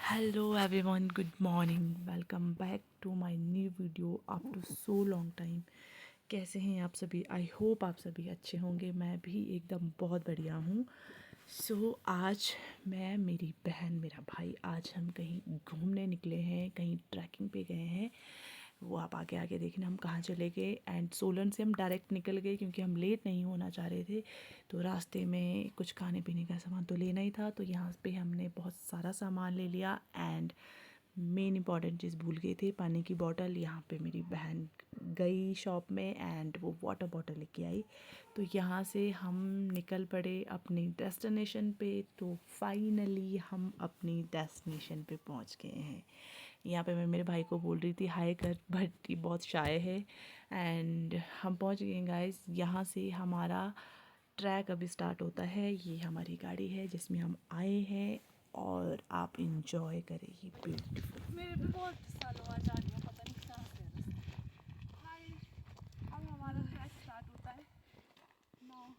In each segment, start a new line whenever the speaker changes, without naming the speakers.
Hello everyone, good morning. Welcome back to my new video after so long time. कैसे हैं आप सभी? I hope आप सभी अच्छे होंगे. मैं भी एकदम बहुत बढ़िया हूँ. आज मैं, मेरी बहन, मेरा भाई, आज हम कहीं घूमने निकले हैं, कहीं ट्रैकिंग पे गए हैं. वो आप आगे आगे देखना हम कहाँ चले गए. एंड सोलन से हम डायरेक्ट निकल गए क्योंकि हम लेट नहीं होना चाह रहे थे. तो रास्ते में कुछ खाने पीने का सामान तो लेना ही था, तो यहाँ पे हमने बहुत सारा सामान ले लिया. एंड मेन इंपॉर्टेंट चीज़ भूल गए थे, पानी की बॉटल. यहाँ पे मेरी बहन गई शॉप में एंड वो वाटर बॉटल लेके आई. तो यहाँ से हम निकल पड़े अपनी डेस्टिनेशन पे. तो फाइनली हम अपनी डेस्टिनेशन पे पहुँच गए हैं. यहाँ पे मैं मेरे भाई को बोल रही थी हाय कर, बट ये बहुत शाय है. एंड हम पहुँच गए गाइस. यहाँ से हमारा ट्रैक अभी स्टार्ट होता है. ये हमारी गाड़ी है जिसमें हम आए हैं और आप इंजॉय करें ये ब्यूटीफुल.
मेरे भी बहुत सालों बाद आ रही है, पता नहीं कहाँ से है रास्ता। हाय, अब हमारा ट्रैक स्टार्ट होता है. नो,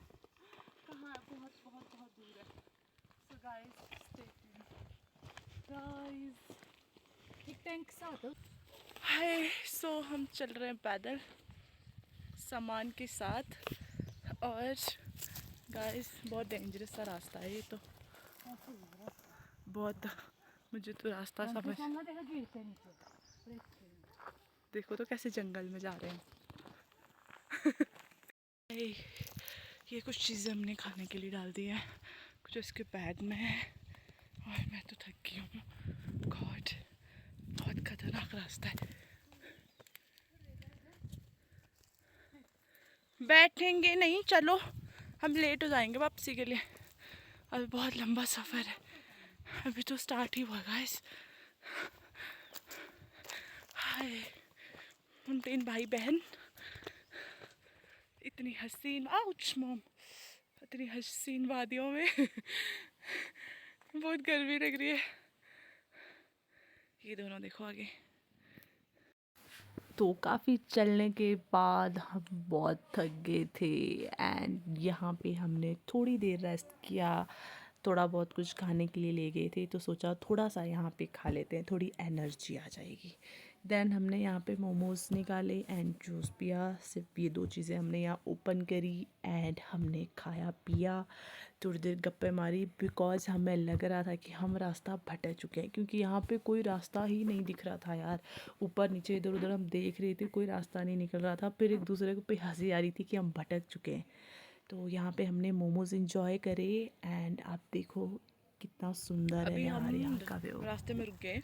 कहाँ है? बहुत बहुत बहुत दूर है. So guys, stay tuned. Guys, एक टैंक सा आता है.
हाय. हम चल रहे हैं पैदल सामान के साथ. और गाइस बहुत डेंजरस सा रास्ता है ये तो. बहुत, मुझे तो रास्ता समझ,
देखा गिरते नीचे.
देखो तो कैसे जंगल में जा रहे हैं. ये कुछ चीज़ें हमने खाने के लिए डाल दी हैं, कुछ इसके बैग में है. और मैं तो थक गई हूँ. गॉड, बहुत खतरनाक रास्ता है. बैठेंगे नहीं, चलो हम लेट हो जाएंगे वापसी के लिए. अभी बहुत लंबा सफ़र है, अभी तो स्टार्ट ही हुआ गाइस. हाय, हम 3 भाई बहन इतनी हसीन, आउच मॉम, इतनी हसीन वादियों में बहुत गर्मी लग रही है. ये दोनों देखो आगे. तो काफ़ी चलने के बाद हम बहुत थक गए थे. एंड यहाँ पे हमने थोड़ी देर रेस्ट किया. थोड़ा बहुत कुछ खाने के लिए ले गए थे, तो सोचा थोड़ा सा यहाँ पे खा लेते हैं, थोड़ी एनर्जी आ जाएगी. देन हमने यहाँ पे मोमोज़ निकाले एंड जूस पिया. सिर्फ ये 2 चीज़ें हमने यहाँ ओपन करी एंड हमने खाया पिया. थोड़ी देर गप्पे मारी बिकॉज हमें लग रहा था कि हम रास्ता भटक चुके हैं, क्योंकि यहाँ पे कोई रास्ता ही नहीं दिख रहा था यार. ऊपर नीचे इधर उधर हम देख रहे थे, कोई रास्ता नहीं निकल रहा था. फिर एक दूसरे को पे हंसी आ रही थी कि हम भटक चुके हैं. तो यहाँ पे हमने मोमोज़ इंजॉय करे. एंड आप देखो कितना सुंदर है यार यहाँ का व्यू. रास्ते में रुक गए.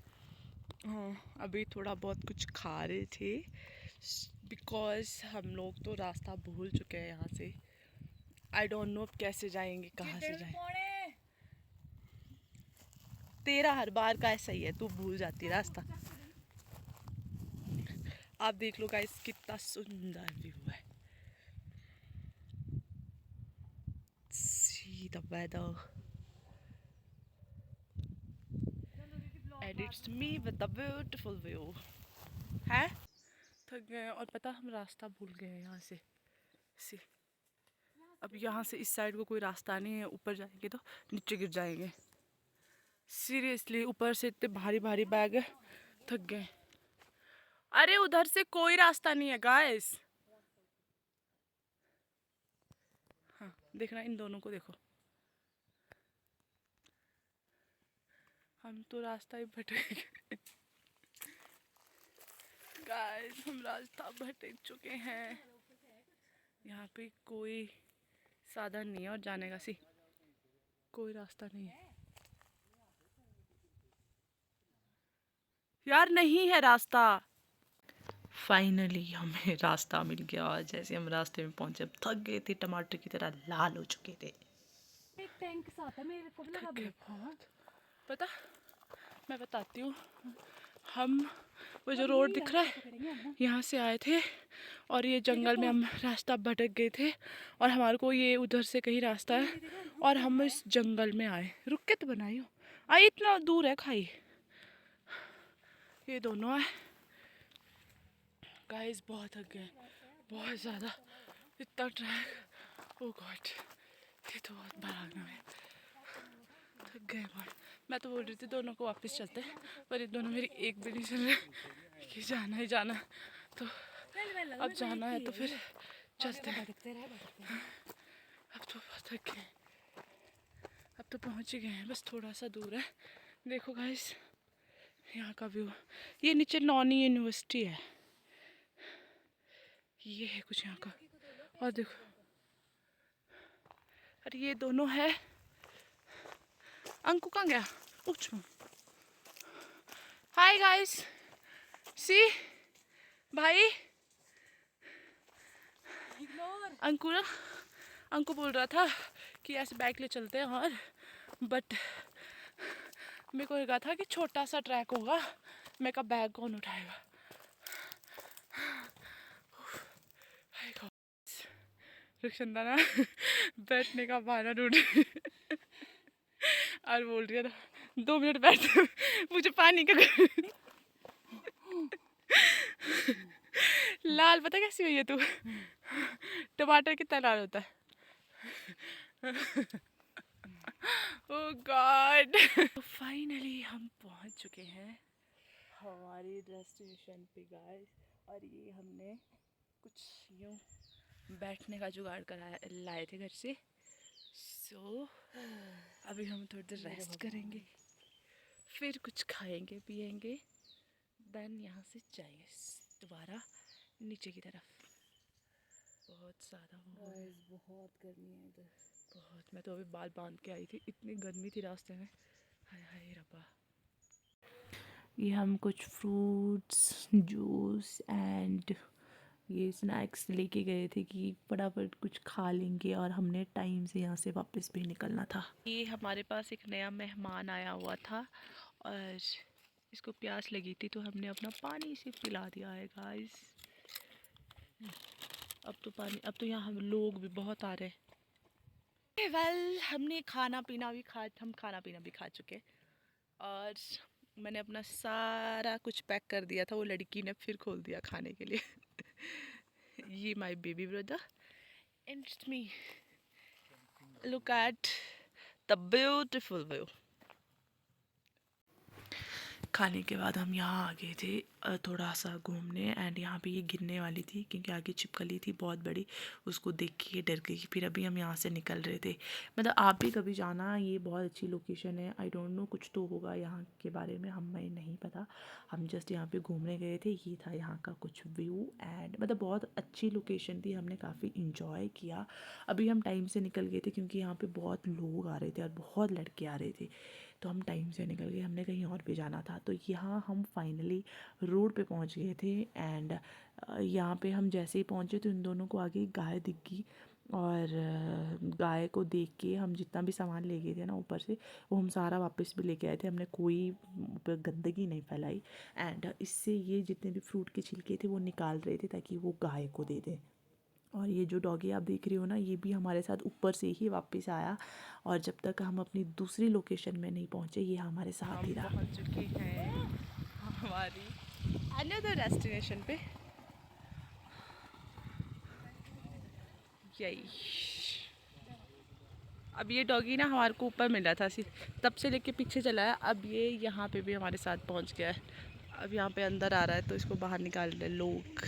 हाँ, अभी थोड़ा बहुत कुछ खा रहे थे बिकॉज हम लोग तो रास्ता भूल चुके हैं यहाँ से. आई डोंट नो कैसे जाएंगे, कहाँ से जाएंगे. तेरा हर बार का ऐसा ही है, तू भूल जाती रास्ता. आप देख लो गाइस कितना सुंदर व्यू है. See the weather and it's me with the beautiful view. है, थक गए और पता हम रास्ता भूल गए हैं यहाँ से. सी, अब यहाँ से इस साइड को कोई रास्ता नहीं है. ऊपर जाएंगे तो नीचे गिर जाएंगे. सीरियसली, ऊपर से इतने भारी भारी बैग है, थक गए. अरे उधर से कोई रास्ता नहीं है गाइस. हाँ देखना, इन दोनों को देखो, हम तो रास्ता ही भटक गए. गाइस हम रास्ता भटक चुके हैं. यहाँ पे कोई साधन नहीं है और जाने का. सी, कोई रास्ता नहीं है यार, नहीं है रास्ता. फाइनली हमें रास्ता मिल गया. जैसे हम रास्ते में पहुंचे, अब थक गए थे, टमाटर की तरह लाल हो चुके थे.
एक टैंक सा आता है, मेरे को भी लगा
बहुत, पता, मैं बताती हूँ. हम वो जो रोड दिख रहा है, यहाँ से आए थे और ये जंगल में हम रास्ता भटक गए थे. और हमारे को ये उधर से कहीं रास्ता है और हम इस जंगल में आए. रुक के तो बनाई हो, आई इतना दूर है खाई. ये दोनों है गाइस. बहुत थक गए, बहुत ज़्यादा. इतना ट्रैक, ओ गॉड, ये तो बहुत भागना है. थक गए बहुत.
मैं तो बोल रही थी दोनों को वापस चलते, पर ये दोनों मेरी एक भी नहीं सुन रहे कि जाना ही जाना। तो अब जाना है तो फिर चलते हैं। अब तो बहुत थक गए, अब तो पहुँच ही गए हैं, बस थोड़ा सा दूर है। देखो गाइस यहाँ का व्यू, ये नीचे नॉनी यूनिवर्सिटी है, ये है कुछ यहाँ का। और देखो, अरे ये दोनों है। अंकु कहाँ गया? उठ। हाय गाइस, सी भाई अंकु बोल रहा था कि ऐसे बाइक ले चलते हैं, और बट मेरे को लगा था कि छोटा सा ट्रैक होगा, मैं का बैग कौन उठाएगा। रुक्षंदा ना बैठने का बहाना ढूंढ और बोल रही है 2 मिनट बैठ मुझे पानी का लाल पता कैसी हुई है तू? टमाटर कितना लाल होता है। ओह गॉड, फाइनली हम पहुंच चुके हैं हमारी डेस्टिनेशन पे गाइस। और ये हमने कुछ यूँ बैठने का जुगाड़ कराया, लाए थे घर से। सो अभी हम थोड़ी देर रेस्ट करेंगे, फिर कुछ खाएंगे पिएंगे, देन यहाँ से जाएंगे दोबारा नीचे की तरफ। बहुत ज़्यादा बहुत गर्मी है इधर, बहुत। मैं तो अभी बाल बांध के आई थी, इतनी गर्मी थी रास्ते में, हाय हाय रब्बा।
ये हम कुछ फ्रूट्स जूस एंड ये स्नैक्स लेके गए थे कि फटाफट कुछ खा लेंगे, और हमने टाइम से यहाँ से वापस भी निकलना था।
ये हमारे पास एक नया मेहमान आया हुआ था और इसको प्यास लगी थी, तो हमने अपना पानी इसे पिला दिया है गाइस। अब तो पानी, अब तो यहाँ हम लोग भी बहुत आ रहे हैं। वेल हमने खाना पीना भी खा चुके, और मैंने अपना सारा कुछ पैक कर दिया था, वो लड़की ने फिर खोल दिया खाने के लिए। ये my baby brother and me, look at the beautiful view.
खाने के बाद हम यहाँ आ गए थे थोड़ा सा घूमने, एंड यहाँ पे ये गिरने वाली थी क्योंकि आगे छिपकली थी बहुत बड़ी, उसको देख के डर गई। फिर अभी हम यहाँ से निकल रहे थे। मतलब आप भी कभी जाना, ये बहुत अच्छी लोकेशन है। आई डोंट नो, कुछ तो होगा यहाँ के बारे में, हमें नहीं पता। हम जस्ट यहाँ पे घूमने गए थे, ये था यहाँ का कुछ व्यू, एंड मतलब बहुत अच्छी लोकेशन थी, हमने काफ़ी इंजॉय किया। अभी हम टाइम से निकल गए थे क्योंकि यहाँ पर बहुत लोग आ रहे थे और बहुत लड़के आ रहे थे, तो हम टाइम से निकल गए, हमने कहीं और भी जाना था। तो यहाँ हम फाइनली रोड पे पहुँच गए थे, एंड यहाँ पे हम जैसे ही पहुँचे तो इन दोनों को आगे गाय दिख गई, और गाय को देख के हम जितना भी सामान ले गए थे ना ऊपर से, वो हम सारा वापस भी लेके आए थे। हमने कोई ऊपर गंदगी नहीं फैलाई, एंड इससे ये जितने भी फ्रूट के छिलके थे वो निकाल रहे थे ताकि वो गाय को दे दें। और ये जो डॉगी आप देख रही हो ना, ये भी हमारे साथ ऊपर से ही वापस आया, और जब तक हम अपनी दूसरी लोकेशन में नहीं पहुंचे ये हमारे साथ ही रहा।
हम पहुंच चुके हैं हमारी अनदर डेस्टिनेशन पे, यही। अब ये डॉगी ना हमारे को ऊपर मिला था, तब से लेके पीछे चला है, अब ये यहाँ पे भी हमारे साथ पहुँच गया है। अब यहाँ पे अंदर आ रहा है तो इसको बाहर निकाल रहे लोग।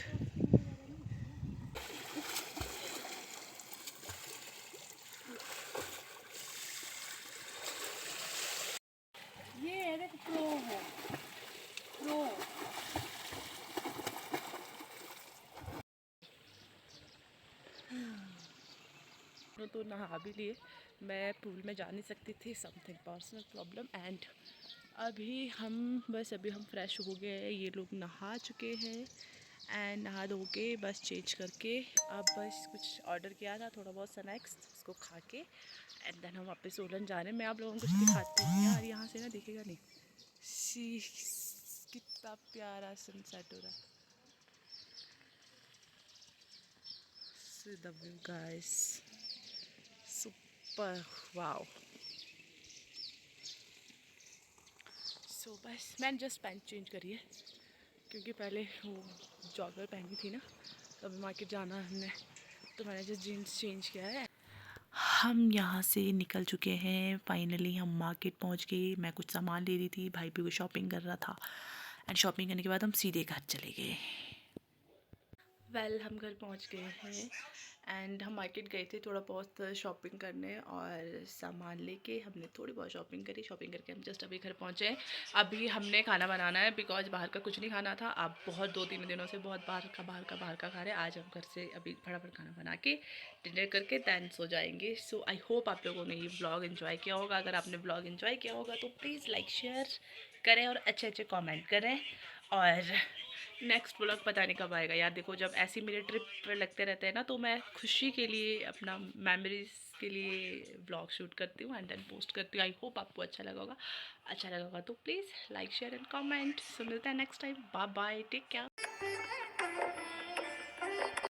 ये प्रो है, प्रो। तो नहा भी लिए, मैं पूल में जा नहीं सकती थी, समथिंग पर्सनल प्रॉब्लम। एंड अभी हम फ्रेश हो गए, ये लोग नहा चुके हैं, एंड नहा धो के बस चेंज करके अब बस कुछ ऑर्डर किया था, थोड़ा बहुत स्नैक्स, उसको खा के एंड देन हम वापस सोलन जा रहे हैं। मैं आप लोगों को कुछ दिखाती हूँ यार, यहाँ से ना दिखेगा नहीं, सी कितना प्यारा सनसेट हो रहा है। See the view guys, super wow। सो बस मैंने जस्ट पैंट चेंज करी है क्योंकि पहले वो जॉगर पहनी थी ना, तो अभी मार्केट जाना हमने, तो मैंने जस्ट जीन्स चेंज किया है।
हम यहाँ से निकल चुके हैं, फाइनली हम मार्केट पहुँच गए। मैं कुछ सामान ले रही थी, भाई भी कुछ शॉपिंग कर रहा था एंड शॉपिंग करने के बाद हम सीधे घर चले गए। हम घर पहुँच गए हैं एंड हम मार्केट गए थे थोड़ा बहुत शॉपिंग करने और सामान लेके हमने थोड़ी बहुत शॉपिंग करी। शॉपिंग करके हम जस्ट अभी घर पहुँचे हैं। अभी हमने खाना बनाना है बिकॉज बाहर का कुछ नहीं खाना था। अब बहुत 2-3 दिनों से बहुत बाहर का खा रहे हैं। आज हम घर से अभी फटाफट खाना बना के डिनर करके दैन सो जाएंगे। सो आई होप आप लोगों ने ये व्लॉग इन्जॉय किया होगा। अगर आपने व्लॉग इन्जॉय किया होगा तो प्लीज़ लाइक शेयर करें और अच्छे अच्छे कॉमेंट करें। और नेक्स्ट व्लॉग पता नहीं कब आएगा यार। देखो जब ऐसी मेरे ट्रिप लगते रहते हैं ना तो मैं खुशी के लिए अपना मेमोरीज के लिए व्लॉग शूट करती हूँ एंड देन पोस्ट करती हूँ। आई होप आपको अच्छा लगा होगा। अच्छा लगा होगा तो please like share and comment. So मिलते हैं next time. Bye bye, take care.